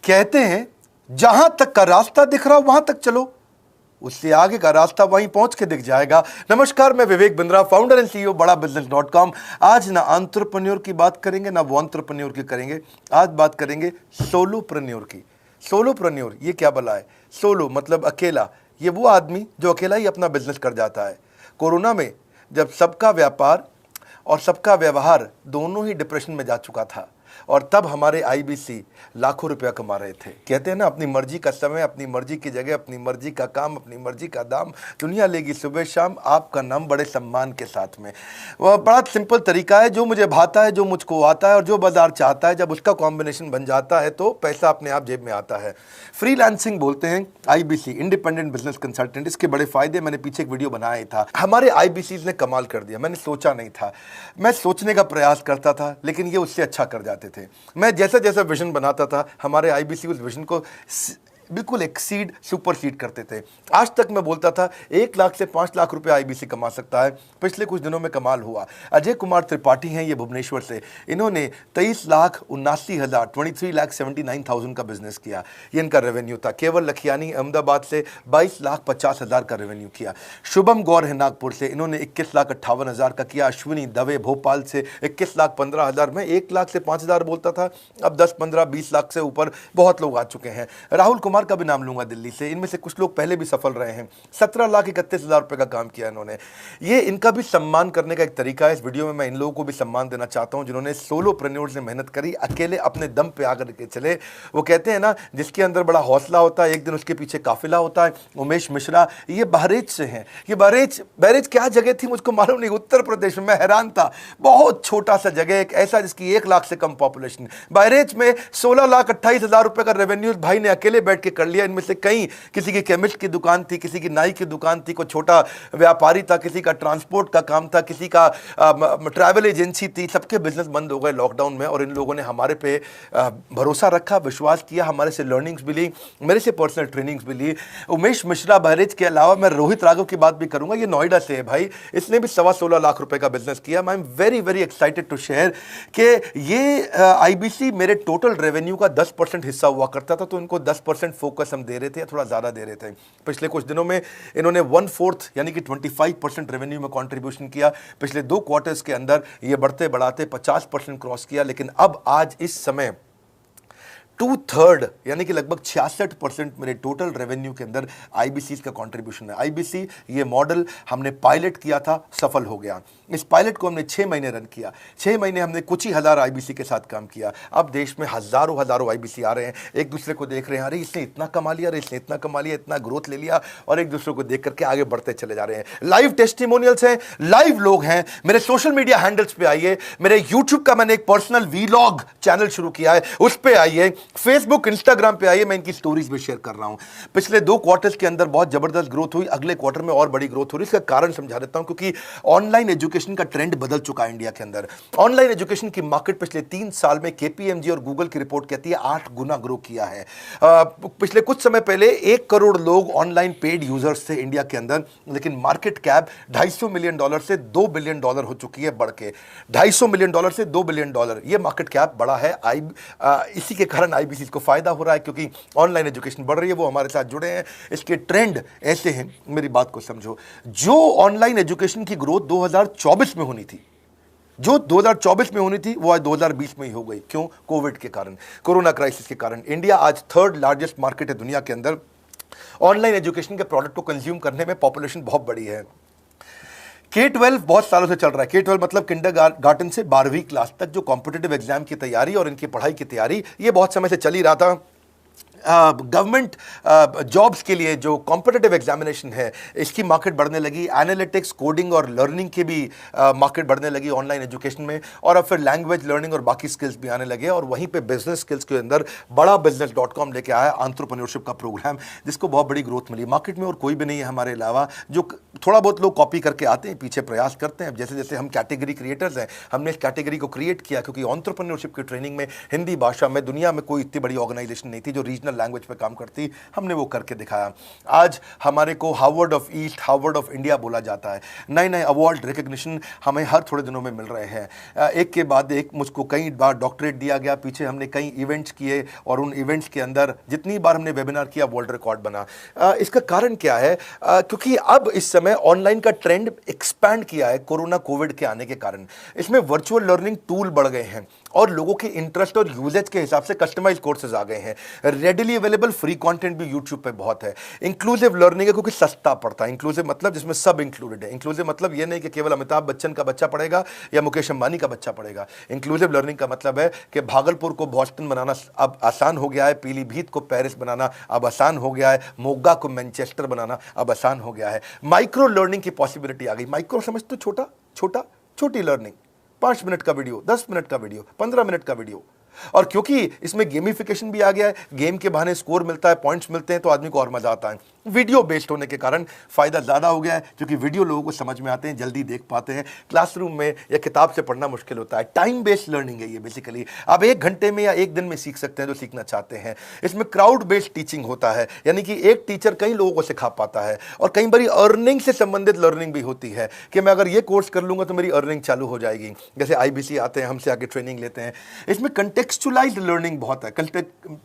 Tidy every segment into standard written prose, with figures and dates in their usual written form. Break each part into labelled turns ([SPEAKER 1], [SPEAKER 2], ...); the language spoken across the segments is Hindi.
[SPEAKER 1] कहते हैं जहां तक का रास्ता दिख रहा हो वहां तक चलो, उससे आगे का रास्ता वहीं पहुंच के दिख जाएगा। नमस्कार, मैं Vivek Bindra, founder and CEO बड़ा बिजनेस.com। आज ना एंटरप्रेन्योर की बात करेंगे ना वो एंटरप्रेन्योर की करेंगे, आज बात करेंगे सोलोप्रेन्योर की। सोलोप्रेन्योर ये क्या भला है? सोलो मतलब अकेला, ये वो आदमी जो अकेला ही अपना बिजनेस कर जाता है। कोरोना में जब सबका व्यापार और सबका व्यवहार दोनों ही डिप्रेशन में जा चुका था, और तब हमारे आईबीसी लाखों रुपया कमा रहे थे। कहते हैं ना, अपनी मर्जी का समय, अपनी मर्जी की जगह, अपनी मर्जी का काम, अपनी मर्जी का दाम, दुनिया लेगी सुबह शाम आपका नाम बड़े सम्मान के साथ में। वह बड़ा सिंपल तरीका है, जो मुझे भाता है, जो मुझको आता है और जो बाजार चाहता है, जब उसका कॉम्बिनेशन बन जाता है तो पैसा अपने आप जेब में आता है। फ्रीलांसिंग बोलते हैं आईबीसी, इंडिपेंडेंट बिजनेस कंसल्टेंट। इसके बड़े फायदे मैंने पीछे एक वीडियो बनाया ही था। हमारे आईबीसी ने कमाल कर दिया, मैंने सोचा नहीं था। मैं सोचने का प्रयास करता था लेकिन ये उससे अच्छा कर जाते थे। मैं जैसा जैसा विजन बनाता था, हमारे आईबीसी उस विजन को बिल्कुल एक्सीड, सुपरसीड करते थे। आज तक मैं बोलता था 1 लाख से 5 लाख रुपए आईबीसी कमा सकता है। पिछले कुछ दिनों में कमाल हुआ। अजय कुमार त्रिपाठी हैं ये भुवनेश्वर से, इन्होंने 23,79,000 23,79,000 का बिजनेस किया। ये इनका रेवेन्यू था। केवल लखियानी अहमदाबाद से 22,50,000 का रेवेन्यू किया। शुभम गौर है नागपुर से, इन्होंने 21,58,000 का किया। अश्विनी दवे भोपाल से 21,15,000। मैं 1 लाख से 5,000 बोलता था, अब 10, 15, 20 लाख से ऊपर बहुत लोग आ चुके हैं। राहुल कुमार का भी नाम लूंगा दिल्ली से, इनमें से कुछ लोग पहले भी सफल रहे हैं। 17,31,000 रुपए का काम किया इन्होंने। ये इनका भी सम्मान करने का एक तरीका है। इस वीडियो में मैं इन लोगों को भी सम्मान देना चाहता हूं जिन्होंने सोलोप्रेन्योर से मेहनत करी, अकेले अपने दम पे आकर के चले। वो कहते हैं ना, जिसके अंदर बड़ा हौसला होता है एक दिन उसके पीछे काफिला होता है। उमेश मिश्रा ये बहरेच से हैं। ये बहरेच क्या जगह थी मुझको मालूम नहीं, उत्तर प्रदेश में। मैं हैरान था, बहुत छोटा सा जगह, एक ऐसा जिसकी 1 लाख से कम पॉपुलेशन। बहरेच में 16,28,000 रुपए का रेवेन्यू भाई ने अकेले बैठ के कर लिया। इनमें से कई, किसी की केमिस्ट की दुकान थी, किसी की नाई की दुकान थी, कोई छोटा व्यापारी था, किसी का ट्रांसपोर्ट का काम था, किसी का ट्रैवल एजेंसी थी। सबके बिजनेस बंद हो गए लॉकडाउन में, और इन लोगों ने हमारे पे भरोसा रखा, विश्वास किया, हमारे से लर्निंग्स भी ली, मेरे से पर्सनल ट्रेनिंग्स भी ली। उमेश मिश्रा बहरेच के अलावा मैं रोहित राघव की बात भी करूंगा, ये नोएडा से है भाई, इसने भी 16.25 लाख रुपए का बिजनेस किया। I am very very excited to share कि ये आईबीसी मेरे टोटल रेवेन्यू का 10% हिस्सा हुआ करता था, तो इनको 10% फोकस हम दे रहे थे, थोड़ा ज़्यादा दे रहे थे। पिछले कुछ दिनों में इन्होंने 1/4 यानी कि 25% रेवेन्यू में कंट्रीब्यूशन किया। पिछले 2 क्वार्टर्स के अंदर ये बढ़ते बढ़ाते 50% क्रॉस किया। लेकिन अब आज इस समय 2/3 यानी कि लगभग 66% मेरे टोटल रेवेन्यू के अंदर आईबीसी का कंट्रीब्यूशन है। आईबीसी ये मॉडल हमने पायलट किया था, सफल हो गया। इस पायलट को हमने 6 महीने रन किया। 6 महीने हमने कुछ ही हज़ार आईबीसी के साथ काम किया। अब देश में हजारों आईबीसी आ रहे हैं, एक दूसरे को देख रहे हैं, अरे इसने इतना कमा लिया, अरे इसने इतना कमा लिया, इतना ग्रोथ ले लिया, और एक दूसरे को देख करके आगे बढ़ते चले जा रहे हैं। लाइव टेस्टिमोनियल्स हैं, लाइव लोग हैं। मेरे सोशल मीडिया हैंडल्स पे आइए, मेरे यूट्यूब का मैंने एक पर्सनल वीलॉग चैनल शुरू किया है, उस पर आइए, फेसबुक इंस्टाग्राम पे आइए, मैं इनकी स्टोरीज भी शेयर कर रहा हूं। पिछले 2 क्वार्टर्स के अंदर बहुत जबरदस्त ग्रोथ हुई, अगले क्वार्टर में और बड़ी ग्रोथ हो रही है। इसका कारण समझा देता हूं, क्योंकि ऑनलाइन एजुकेशन का ट्रेंड बदल चुका है इंडिया के अंदर। ऑनलाइन एजुकेशन की मार्केट पिछले 3 साल में केपीएमजी और गूगल की रिपोर्ट कहती है 8 गुना ग्रो किया है। पिछले कुछ समय पहले 1 करोड़ लोग ऑनलाइन पेड यूजर्स थे इंडिया के अंदर, लेकिन मार्केट कैप $250 मिलियन से $2 बिलियन हो चुकी है, बढ़ के $250 मिलियन से $2 बिलियन। ये मार्केट कैप बड़ा है। इसी के कारण आईबीसी को फायदा हो रहा है, क्योंकि ऑनलाइन एजुकेशन बढ़ रही है, वो हमारे साथ जुड़े हैं। इसके ट्रेंड ऐसे हैं, मेरी बात को समझो। जो ऑनलाइन एजुकेशन की ग्रोथ 2024 में होनी थी, जो 2024 में होनी थी, वो आज 2020 में ही हो गई। क्यों? कोविड के कारण, कोरोना क्राइसिस के कारण। इंडिया आज 3rd लार्जेस्ट मार्केट है दुनिया के अंदर। ऑनलाइन एजुकेशन के प्रोडक्ट को कंज्यूम करने में पॉपुलेशन बहुत बड़ी है। K-12 बहुत सालों से चल रहा है। K-12 मतलब किंडरगार्टन से 12वीं क्लास तक, जो कॉम्पिटिटिव एग्जाम की तैयारी और इनकी पढ़ाई की तैयारी, ये बहुत समय से चल ही रहा था। गवर्नमेंट जॉब्स के लिए जो कॉम्पिटिटिव एग्जामिनेशन है, इसकी मार्केट बढ़ने लगी। एनालिटिक्स, कोडिंग और लर्निंग की भी मार्केट बढ़ने लगी ऑनलाइन एजुकेशन में। और अब फिर लैंग्वेज लर्निंग और बाकी स्किल्स भी आने लगे, और वहीं पे बिजनेस स्किल्स के अंदर बड़ा बिजनेस.com लेके आया एंटरप्रेन्योरशिप का प्रोग्राम, जिसको बहुत बड़ी ग्रोथ मिली मार्केट में। और कोई भी नहीं है हमारे अलावा, जो थोड़ा बहुत लोग कॉपी करके आते हैं, पीछे प्रयास करते हैं। जैसे जैसे हम कैटेगरी क्रिएटर्स हैं, हमने इस कैटेगरी को क्रिएट किया, क्योंकि एंटरप्रेन्योरशिप की ट्रेनिंग में हिंदी भाषा में दुनिया में कोई इतनी बड़ी ऑर्गेनाइजेशन नहीं थी जो रीजनल नेचुरल लैंग्वेज पे काम करती, हमने वो करके दिखाया। आज हमारे को Harvard of east, Harvard of India बोला जाता है। नए नए अवार्ड रिकग्निशन हमें हर थोड़े दिनों में मिल रहे हैं। एक के बाद एक मुझको कई बार डॉक्टरेट दिया गया। पीछे हमने कई इवेंट्स किए और उन इवेंट्स के अंदर जितनी बार हमने वेबिनार किया वर्ल्ड रिकॉर्ड बना। इसका कारण क्या है? क्योंकि अब इस समय ऑनलाइन का ट्रेंड एक्सपैंड किया है कोरोना कोविड के आने के कारण। इसमें वर्चुअल लर्निंग टूल बढ़ गए हैं और लोगों के इंटरेस्ट और यूजेज के हिसाब से कस्टमाइज कोर्सेज आ गए हैं। रेडिली अवेलेबल फ्री कंटेंट भी यूट्यूब पे बहुत है। इंक्लूसिव लर्निंग है क्योंकि सस्ता पड़ता है। इंक्लूसिव मतलब जिसमें सब इंक्लूडेड है। इंक्लूसिव मतलब ये नहीं कि केवल अमिताभ बच्चन का बच्चा पढ़ेगा या मुकेश अंबानी का बच्चा पढ़ेगा। इंक्लूसिव लर्निंग का मतलब है कि भागलपुर को बॉस्टन बनाना अब आसान हो गया है, पीलीभीत को पेरिस बनाना अब आसान हो गया है, मोगा को मैनचेस्टर बनाना अब आसान हो गया है। माइक्रो लर्निंग की पॉसिबिलिटी आ गई। माइक्रो समझ तो छोटा छोटा, छोटी लर्निंग, 5 मिनट का वीडियो, 10 मिनट का वीडियो, 15 मिनट का वीडियो। और क्योंकि इसमें गेमिफिकेशन भी आ गया है, गेम के बहाने स्कोर मिलता है, पॉइंट्स मिलते हैं, तो आदमी को और मजा आता है। वीडियो बेस्ड होने के कारण फायदा ज्यादा हो गया है, क्योंकि वीडियो लोगों को समझ में आते हैं, जल्दी देख पाते हैं। क्लासरूम में या किताब से पढ़ना मुश्किल होता है। टाइम बेस्ड लर्निंग है ये बेसिकली। आप 1 घंटे में या 1 दिन में सीख सकते हैं जो सीखना चाहते हैं। इसमें क्राउड बेस्ड टीचिंग होता है, यानी कि एक टीचर कई लोगों को सिखा पाता है। और कई बार अर्निंग से संबंधित लर्निंग भी होती है कि मैं अगर ये कोर्स कर लूंगा तो मेरी अर्निंग चालू हो जाएगी। जैसे IBC आते हैं, हमसे आगे ट्रेनिंग लेते हैं। इसमें कंटेक्चुअलाइज्ड लर्निंग बहुत है।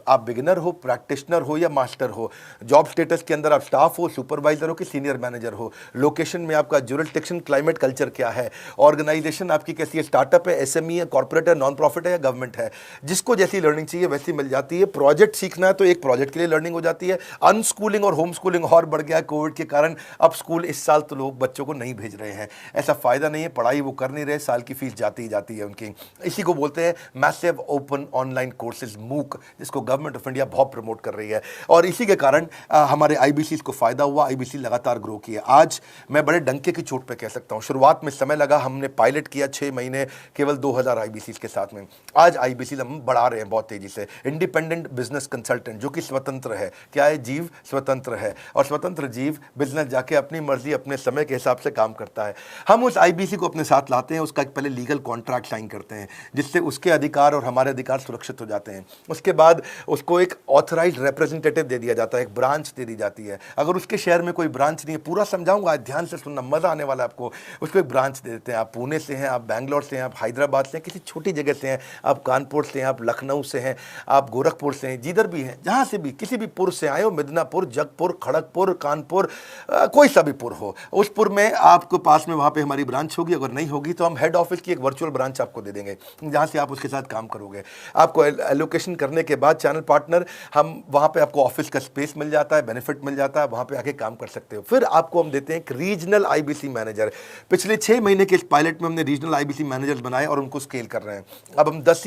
[SPEAKER 1] आप बिगिनर हो, प्रैक्टिशनर हो या मास्टर हो, जॉब स्टेटस के अंदर आप स्टाफ हो, सुपरवाइजर हो कि सीनियर मैनेजर हो, लोकेशन में आपका ज्यूरिसडिक्शन, क्लाइमेट, कल्चर क्या है, ऑर्गेनाइजेशन आपकी कैसी है, स्टार्टअप है, SME है, कॉर्पोरेट है, नॉन प्रॉफिट है या गवर्नमेंट है। जिसको जैसी लर्निंग चाहिए वैसी मिल जाती है। प्रोजेक्ट सीखना है तो एक प्रोजेक्ट के लिए लर्निंग हो जाती है। अनस्कूलिंग और होम स्कूलिंग और बढ़ गया है कोविड के कारण। अब स्कूल इस साल तो लोग बच्चों को नहीं भेज रहे हैं। ऐसा फायदा नहीं है, पढ़ाई वो कर नहीं रहे, साल की फीस जाती ही जाती है उनकी। इसी को बोलते हैं massive open online courses, MOOC, जिसको गवर्नमेंट ऑफ इंडिया बहुत प्रमोट कर रही है। और इसी के कारण हमारे IBC को फायदा हुआ। IBC लगातार ग्रो किया। आज मैं बड़े डंके की चोट पे कह सकता हूं, शुरुआत में समय लगा, हमने पायलट किया 6 महीने केवल 2000 IBC के साथ में। आज IBC हम बढ़ा रहे हैं बहुत तेजी से। इंडिपेंडेंट बिजनेस कंसल्टेंट, जो कि स्वतंत्र है। क्या है? जीव स्वतंत्र है। और स्वतंत्र जीव बिजनेस जाके अपनी मर्जी, अपने समय के हिसाब से काम करता है। हम उस IBC को अपने साथ लाते हैं, उसका एक पहले लीगल कॉन्ट्रैक्ट साइन करते हैं, जिससे उसके अधिकार और हमारे अधिकार सुरक्षित हो जाते हैं। उसके बाद उसको एक ऑथराइज्ड रिप्रेजेंटेटिव दे दिया जाता है, एक ब्रांच दे दी जाती है। अगर उसके शहर में कोई ब्रांच नहीं है, पूरा समझाऊंगा, ध्यान से सुनना, मजा आने वाला है आपको। उसको एक ब्रांच दे देते हैं। आप पुणे से हैं, आप बैंगलोर से हैं, आप हैदराबाद से हैं, किसी छोटी जगह से हैं, आप कानपुर से हैं, आप लखनऊ से हैं, आप गोरखपुर से हैं, जिधर भी हैं, जहां से भी, किसी भी पुर से आए हो, मिदनापुर, जगपुर, खड़गपुर, कानपुर, कोई सा भी पुर हो, उस पुर में आपको पास में वहां पे हमारी ब्रांच होगी। अगर नहीं होगी तो हम हेड ऑफिस की एक वर्चुअल ब्रांच आपको दे देंगे, जहां से आप उसके साथ काम करोगे। आपको एलोकेशन करने के बाद चैनल पार्टनर, हम वहां पे आपको ऑफिस का स्पेस मिल जाता है, बेनिफिट मिल जाता है, वहां पे आके काम कर सकते हो। फिर आपको हम देते हैं एक रीजनल IBC मैनेजर। पिछले 6 महीने के इस पायलट में हमने रीजनल IBC मैनेजर बनाए और उनको स्केल कर रहे हैं। अब हम 10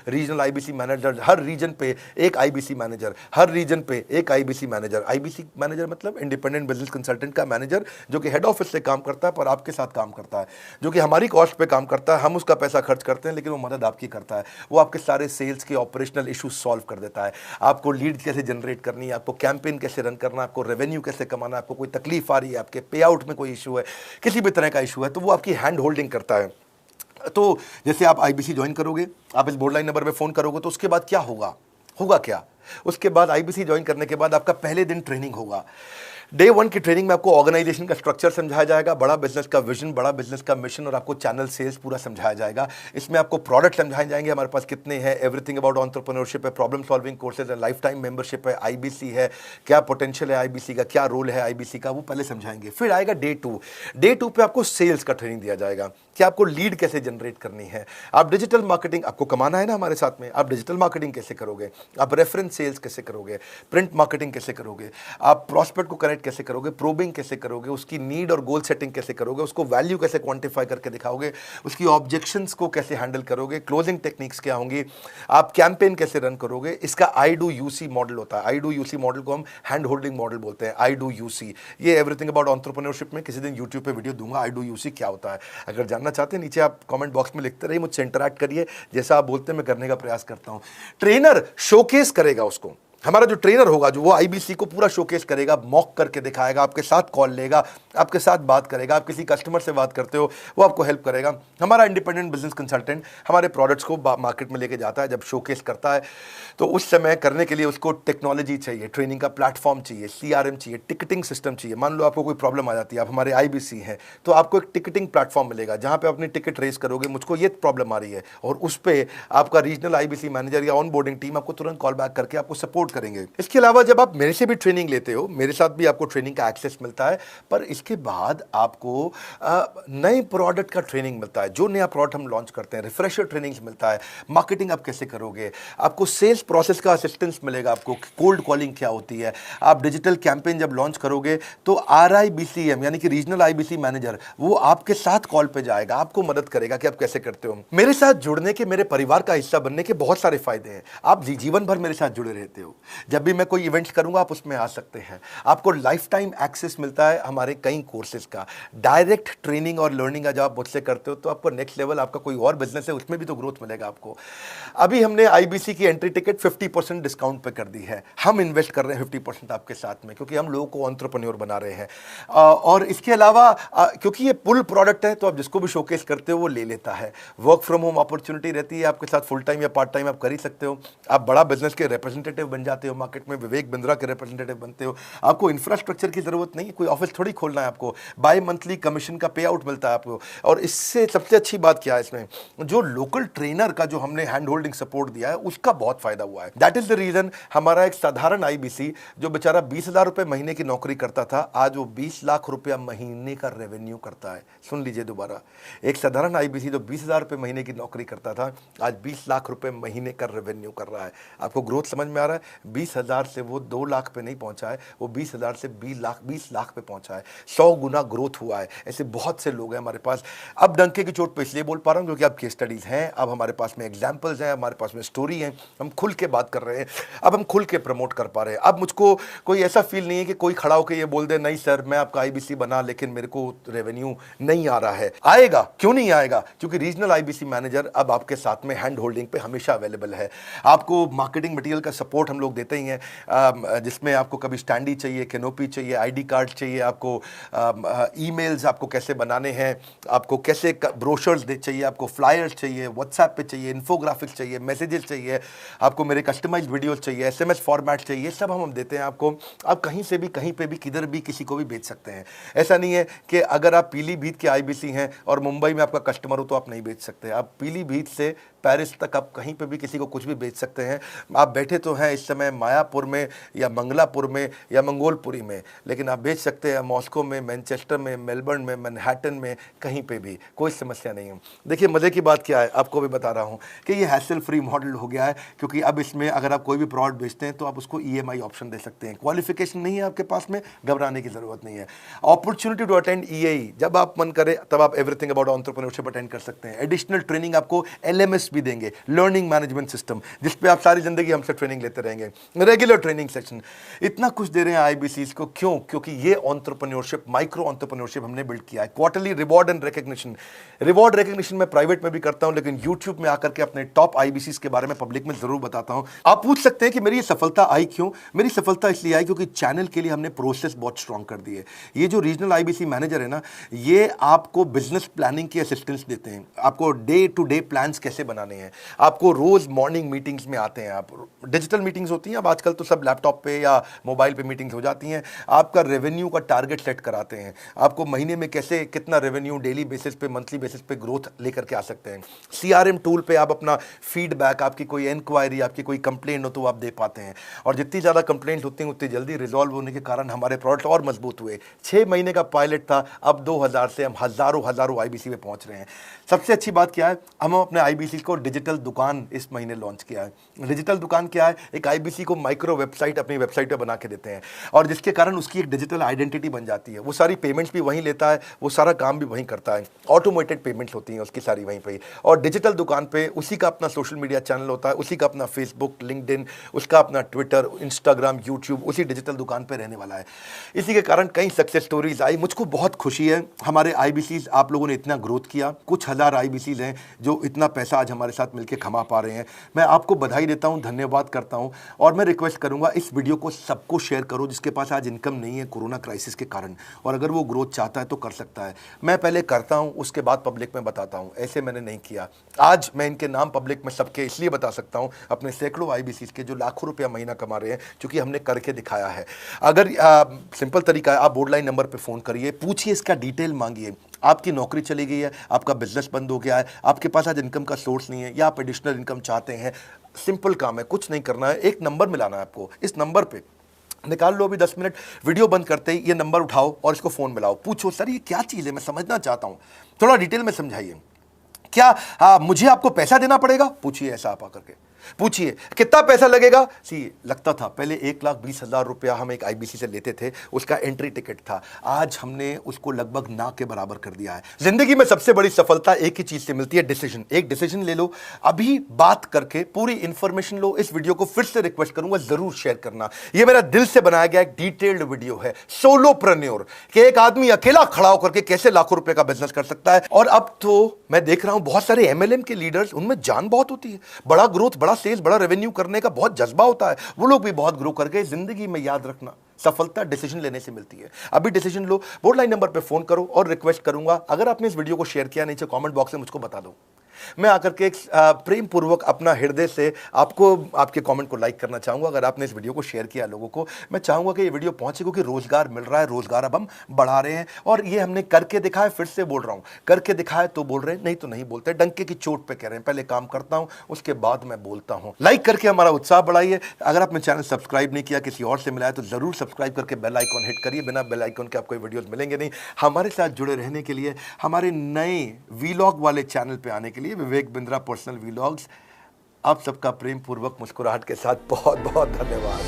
[SPEAKER 1] रीजनल IBC मैनेजर, हर रीजन पे एक IBC मैनेजर, हर रीजन पे एक IBC मैनेजर। IBC मैनेजर मतलब इंडिपेंडेंट बिजनेस कंसल्टेंट का मैनेजर, जो कि हेड ऑफिस से काम करता है पर आपके साथ काम करता है, जो कि हमारी कॉस्ट पे काम करता है। हम उसका पैसा खर्च करते हैं, लेकिन वो मदद आपकी करता है। वो आपके सारे सेल्स के ऑपरेशनल इश्यूज सॉल्व कर देता है। आपको लीड कैसे जनरेट करनी है, आपको कैंपेन कैसे रन करना है, आपको रेवेन्यू कैसे कमाना है, आपको कोई तकलीफ आ रही है, आपके पे आउट में कोई इशू है, किसी भी तरह का इशू है, तो वो आपकी हैंड होल्डिंग करता है। तो जैसे आप IBC ज्वाइन करोगे, आप इस बोर्ड लाइन नंबर पे फोन करोगे, तो उसके बाद क्या होगा? होगा क्या? उसके बाद IBC ज्वाइन करने के बाद आपका पहले दिन ट्रेनिंग होगा। डे 1 की ट्रेनिंग में आपको ऑर्गेनाइजेशन का स्ट्रक्चर समझाया जाएगा, बड़ा बिजनेस का विजन, बड़ा बिजनेस का मिशन, और आपको चैनल सेल्स पूरा समझाया जाएगा। इसमें आपको प्रोडक्ट समझाए जाएंगे, हमारे पास कितने हैं, एवरीथिंग अबाउट एंटरप्रेन्योरशिप है, प्रॉब्लम सॉल्विंग कोर्सेज है, लाइफ टाइम मेंबरशिप है, IBC है, क्या पोटेंशियल है IBC का, क्या रोल है IBC का, वो पहले समझाएंगे। फिर आएगा डे 2। डे 2 पे आपको सेल्स का ट्रेनिंग दिया जाएगा कि आपको लीड कैसे जनरेट करनी है। आप डिजिटल मार्केटिंग, आपको कमाना है ना हमारे साथ में, आप डिजिटल मार्केटिंग कैसे करोगे, आप रेफरेंस सेल्स कैसे करोगे, प्रिंट मार्केटिंग कैसे करोगे, आप प्रॉस्पेक्ट को कनेक्ट कैसे करोगे, प्रोबिंग कैसे करोगे, उसकी नीड और गोल सेटिंग कैसे करोगे, उसको वैल्यू कैसे क्वांटिफाई करके दिखाओगे, उसकी ऑब्जेक्शंस को कैसे हैंडल करोगे, क्लोजिंग टेक्निक्स क्या होंगी, आप कैंपेन कैसे रन करोगे। इसका I-Do-U-C मॉडल होता है। I-Do-U-C मॉडल को हम हैंड होल्डिंग मॉडल बोलते हैं। I-Do-U-C, ये एवरीथिंग अबाउट एंटरप्रेन्योरशिप में किसी दिन यूट्यूब पे वीडियो दूंगा, I-Do-U-C क्या होता है। अगर जानना चाहते हैं नीचे आप कमेंट बॉक्स में लिखते रहिए, मुझसे इंटरैक्ट करिए, जैसा आप बोलते हैं मैं करने का प्रयास करता हूं। ट्रेनर शोकेस करेगा उसको हमारा जो ट्रेनर होगा, जो वो आईबीसी को पूरा शोकेस करेगा, मॉक करके दिखाएगा, आपके साथ कॉल लेगा, आपके साथ बात करेगा, आप किसी कस्टमर से बात करते हो वो आपको हेल्प करेगा। हमारा इंडिपेंडेंट बिजनेस कंसल्टेंट हमारे प्रोडक्ट्स को मार्केट में लेके जाता है, जब शोकेस करता है तो उस समय करने के लिए उसको टेक्नोलॉजी चाहिए, ट्रेनिंग का प्लेटफॉर्म चाहिए, सीआरएम चाहिए, टिकटिंग सिस्टम चाहिए। मान लो आपको कोई प्रॉब्लम आ जाती है, आप हमारे आईबीसी हैं, तो आपको एक टिकटिंग प्लेटफॉर्म मिलेगा जहां पे अपनी टिकट रेस करोगे, मुझको ये प्रॉब्लम आ रही है, और उस पर आपका रीजनल आईबीसी मैनेजर या ऑन बोर्डिंग टीम आपको तुरंत कॉल बैक करके आपको सपोर्ट करेंगे। इसके अलावा जब आप मेरे से भी ट्रेनिंग लेते हो, मेरे साथ भी आपको ट्रेनिंग का एक्सेस मिलता है, पर इसके बाद आपको नए प्रोडक्ट का ट्रेनिंग मिलता है। जो नया प्रोडक्ट हम लॉन्च करते हैं, रिफ्रेशर ट्रेनिंग मिलता है, मार्केटिंग आप कैसे करोगे, आपको सेल्स प्रोसेस का असिस्टेंस मिलेगा, आपको कोल्ड कॉलिंग क्या होती है, आप डिजिटल कैंपेन जब लॉन्च करोगे तो आरआईबीसीएम यानी कि रीजनल आईबीसी मैनेजर वो आपके साथ कॉल पे जाएगा, आपको मदद करेगा कि आप कैसे करते हो। मेरे साथ जुड़ने के, मेरे परिवार का हिस्सा बनने के बहुत सारे फायदे हैं। आप जीवन भर मेरे साथ जुड़े रहते हो, जब भी मैं कोई इवेंट्स करूंगा आप उसमें आ सकते हैं। आपको लाइफ टाइम एक्सेस मिलता है हमारे कई कोर्सेज का, डायरेक्ट ट्रेनिंग और लर्निंग जब आप मुझसे करते हो तो आपको नेक्स्ट लेवल, आपका कोई और बिजनेस है उसमें भी तो ग्रोथ मिलेगा आपको। अभी हमने आईबीसी की एंट्री टिकट 50% डिस्काउंट पे कर दी है। हम इन्वेस्ट कर रहे हैं 50% आपके साथ में, क्योंकि हम लोगों को एंटरप्रेन्योर बना रहे हैं। और इसके अलावा क्योंकि ये पुल प्रोडक्ट है तो आप जिसको भी शोकेस करते हो वो ले लेता है। वर्क फ्रॉम होम अपॉर्चुनिटी रहती है आपके साथ, फुल टाइम या पार्ट टाइम आप कर ही सकते हो। आप बड़ा बिजनेस के रिप्रेजेंटेटिव बन जाते हो, मार्केट में विवेक बिंद्रा के रिप्रेजेंटेटिव बनते हो। आपको इंफ्रास्ट्रक्चर की जरूरत नहीं है, कोई ऑफिस थोड़ी खोलना है आपको, बाय मंथली कमीशन का पे आउट मिलता है आपको। और इससे सबसे अच्छी बात क्या है इसमें, जो लोकल ट्रेनर का जो हमने हैंड होल्डिंग सपोर्ट दिया है उसका बहुत फायदा हुआ है। दैट इज द रीजन हमारा एक साधारण आईबीसी जो बेचारा 20,000 रुपए महीने की नौकरी करता था, आज वो 20 लाख रुपया महीने का रेवेन्यू करता है। सुन लीजिए दोबारा, एक साधारण आईबीसी जो 20,000 रुपए महीने की नौकरी करता था, आज 20 लाख रुपए महीने का रेवेन्यू कर रहा है। आपको ग्रोथ समझ में आ रहा है? 20,000 से वो 2 लाख पे नहीं पहुंचा है, वो 20,000 से 20 लाख पे पहुंचा है। 100 गुना ग्रोथ हुआ है। ऐसे बहुत से लोग हैं हमारे पास। अब डंके की चोट पे इसलिए बोल पा रहा हूं क्योंकि अब केस स्टडीज हैं, अब हमारे पास में एग्जांपल्स हैं, हमारे पास में स्टोरी है, हम खुल के बात कर रहे हैं, अब हम खुल के प्रमोट कर पा रहे हैं। अब मुझको कोई ऐसा फील नहीं है कि कोई खड़ा होकर ये बोल दे नहीं सर मैं आपका आईबीसी बना लेकिन मेरे को रेवेन्यू नहीं आ रहा है। आएगा, क्यों नहीं आएगा? क्योंकि रीजनल आईबीसी मैनेजर अब आपके साथ में हैंड होल्डिंग पे हमेशा अवेलेबल है। आपको मार्केटिंग मटेरियल का सपोर्ट हम लोग देते ही हैं, जिसमें आपको कभी स्टैंडी चाहिए, कैनोपी चाहिए, आईडी कार्ड चाहिए, आपको ईमेल्स आपको कैसे बनाने हैं, आपको कैसे ब्रोशर्स चाहिए, आपको फ्लायर्स चाहिए, व्हाट्सएप पे चाहिए, इन्फोग्राफिक्स चाहिए, मैसेजेस चाहिए, आपको मेरे कस्टमाइज्ड वीडियोस चाहिए, एसएमएस फॉर्मेट चाहिए, सब हम देते हैं आपको। आप कहीं से भी, कहीं पे भी, किधर भी किसी को भी बेच सकते हैं। ऐसा नहीं है कि अगर आप पीलीभीत के आईबीसी हैं और मुंबई में आपका कस्टमर हो तो आप नहीं बेच सकते। आप पीलीभीत से पेरिस तक आप कहीं पे भी किसी को कुछ भी बेच सकते हैं। आप बैठे तो हैं इस समय मायापुर में या मंगलापुर में या मंगोलपुरी में, लेकिन आप बेच सकते हैं मॉस्को में, मैनचेस्टर में, मेलबर्न में, मैनहट्टन में, कहीं पे भी, कोई समस्या नहीं है। देखिए मज़े की बात क्या है, आपको भी बता रहा हूँ कि ये हैसल फ्री मॉडल हो गया है, क्योंकि अब इसमें अगर आप कोई भी प्रोडक्ट बेचते हैं तो आप उसको ईएमआई ऑप्शन दे सकते हैं। क्वालिफिकेशन नहीं है आपके पास में, घबराने की ज़रूरत नहीं है। अपॉर्चुनिटी टू अटेंड ईएई, जब आप मन करे तब आप एवरीथिंग अबाउट एंटरप्रेन्योरशिप अटेंड कर सकते हैं। एडिशनल ट्रेनिंग आपको एलएमएस भी देंगे, लर्निंग मैनेजमेंट सिस्टम, जिस पे आप सारी जिंदगी हमसे ट्रेनिंग लेते रहेंगे, रेगुलर ट्रेनिंग सेशन, इतना कुछ दे रहे हैं आईबीसीज को। क्यों? क्योंकि ये एंटरप्रेन्योरशिप, माइक्रो एंटरप्रेन्योरशिप हमने बिल्ड किया है। Quarterly reward and recognition, reward recognition मैं प्राइवेट में भी करता हूं, लेकिन यूट्यूब में आकर के अपने टॉप आईबीसीज के बारे में पब्लिक में जरूर बताता हूं। आप पूछ सकते हैं कि मेरी ये सफलता आई क्यों? मेरी सफलता इसलिए आई क्योंकि चैनल के लिए हमने प्रोसेस बहुत स्ट्रांग कर दी है। ये जो रीजनल आईबीसी मैनेजर है ना, ये आपको बिजनेस प्लानिंग की असिस्टेंस देते हैं, आपको डे टू डे प्लान्स कैसे बनाने हैं, आपको रोज मॉर्निंग मीटिंग्स में आते हैं। आप डिजिटल मीटिंग्स होती हैं, अब आजकल तो सब लैपटॉप पे या मोबाइल पे मीटिंग्स हो जाती हैं। आपका रेवेन्यू का टारगेट सेट कराते हैं, आपको महीने में कैसे कितना रेवेन्यू डेली बेसिस पे, मंथली बेसिस पे ग्रोथ लेकर के आ सकते हैं। सीआरएम टूल पे आप अपना फीडबैक, आपकी कोई इंक्वायरी, आपकी कोई कंप्लेंट हो तो आप दे पाते हैं, और जितनी ज़्यादा कंप्लेंट होती हैं उतनी जल्दी रिजॉल्व होने के कारण हमारे प्रोडक्ट और मजबूत हुए। 6 महीने का पायलट था, अब 2000 से हम हज़ारों आईबीसी में पहुंच रहे हैं। सबसे अच्छी बात क्या है, हम अपने आईबीसी को डिजिटल दुकान इस महीने लॉन्च किया है। डिजिटल दुकान क्या है? एक आईबीसी को माइक्रो वेबसाइट अपनी वेबसाइट पे बना के देते हैं, और जिसके कारण उसकी एक डिजिटल आइडेंटिटी बन जाती है। वो सारी पेमेंट्स भी वहीं लेता है, वो सारा काम भी वहीं करता है, ऑटोमेटेड पेमेंट्स होती हैं उसकी सारी वहीं पे। और डिजिटल दुकान पे उसी का अपना सोशल मीडिया चैनल होता है, उसी का अपना फेसबुक, लिंक्डइन, उसका अपना ट्विटर, इंस्टाग्राम, यूट्यूब उसी डिजिटल दुकान पे रहने वाला है। इसी के कारण कई सक्सेस स्टोरीज आई। मुझको बहुत खुशी है, हमारे आईबीसीज आप लोगों ने इतना ग्रोथ किया। कुछ हज़ार आईबीसीज हैं जो इतना पैसा आज हमारे हमारे साथ मिलकर कमा पा रहे हैं। मैं आपको बधाई देता हूं, धन्यवाद करता हूं और मैं रिक्वेस्ट करूंगा इस वीडियो को सबको शेयर करो जिसके पास आज इनकम नहीं है कोरोना क्राइसिस के कारण, और अगर वो ग्रोथ चाहता है तो कर सकता है। मैं पहले करता हूं, उसके बाद पब्लिक में बताता हूं, ऐसे मैंने नहीं किया। आज मैं इनके नाम पब्लिक में सबके इसलिए बता सकता हूं, अपने सैकड़ों आईबीसी के जो लाखों रुपया महीना कमा रहे हैं, क्योंकि हमने करके दिखाया है। अगर सिंपल तरीका है, आप बोर्ड लाइन नंबर पर फ़ोन करिए, पूछिए, इसका डिटेल मांगिए। आपकी नौकरी चली गई है, आपका बिजनेस बंद हो गया है, आपके पास आज इनकम का सोर्स नहीं है, या आप एडिशनल इनकम चाहते हैं, सिंपल काम है, कुछ नहीं करना है, एक नंबर मिलाना है आपको। इस नंबर पे निकाल लो अभी 10 मिनट, वीडियो बंद करते ही ये नंबर उठाओ और इसको फ़ोन मिलाओ, पूछो सर ये क्या चीज़ है, मैं समझना चाहता हूँ, थोड़ा डिटेल में समझाइए। क्या मुझे आपको पैसा देना पड़ेगा? पूछिए, ऐसा आप आकर के पूछिए। कितना पैसा लगेगा? सी लगता था पहले 1,20,000 रुपया हम एक आईबीसी से लेते थे, उसका एंट्री टिकट था। आज हमने उसको लगभग ना के बराबर कर दिया है। जिंदगी में सबसे बड़ी सफलता एक ही चीज से मिलती है, डिसीजन। एक डिसीजन ले लो, अभी बात करके पूरी इंफॉर्मेशन लो। इस वीडियो को फिर से रिक्वेस्ट करूंगा जरूर शेयर करना। यह मेरा दिल से बनाया गया एक डिटेल्ड वीडियो है, सोलोप्रेन्योर, कि एक आदमी अकेला खड़ा होकर के कैसे लाखों रुपए का बिजनेस कर सकता है। और अब तो मैं देख रहा हूं बहुत सारे एमएलएम के लीडर्स, उनमें जान बहुत होती है, बड़ा ग्रोथ, बड़ा सेल्स, बड़ा रेवेन्यू करने का बहुत जज्बा होता है, वो लोग भी बहुत ग्रो कर गए। जिंदगी में याद रखना, सफलता डिसीजन लेने से मिलती है। अभी डिसीजन लो, बोर्ड लाइन नंबर पे फोन करो, और रिक्वेस्ट करूंगा अगर आपने इस वीडियो को शेयर किया, नीचे कमेंट बॉक्स में मुझको बता दो। मैं आकर के एक प्रेम पूर्वक अपना हृदय से आपको आपके कमेंट को लाइक करना चाहूंगा। अगर आपने इस वीडियो को शेयर किया लोगों को, मैं चाहूंगा कि ये वीडियो पहुंचे, क्योंकि रोजगार मिल रहा है, रोजगार अब हम बढ़ा रहे हैं, और ये हमने करके दिखाया। फिर से बोल रहा हूं, करके दिखाया तो बोल रहे हैं, नहीं तो नहीं बोलते, डंके की चोट पे कह रहे हैं। पहले काम करता हूं, उसके बाद मैं बोलता हूं। लाइक करके हमारा उत्साह बढ़ाइए। अगर आपने चैनल सब्सक्राइब नहीं किया, किसी और से मिला है, तो जरूर सब्सक्राइब करके बेल आइकॉन हिट करिए। बिना बेल आइकॉन के आपको वीडियोस मिलेंगे नहीं। हमारे साथ जुड़े रहने के लिए, हमारे नए वीलॉग वाले चैनल पे आने के लिए, विवेक बिंद्रा पर्सनल वीलॉग्स, आप सबका प्रेम पूर्वक मुस्कुराहट के साथ बहुत बहुत धन्यवाद।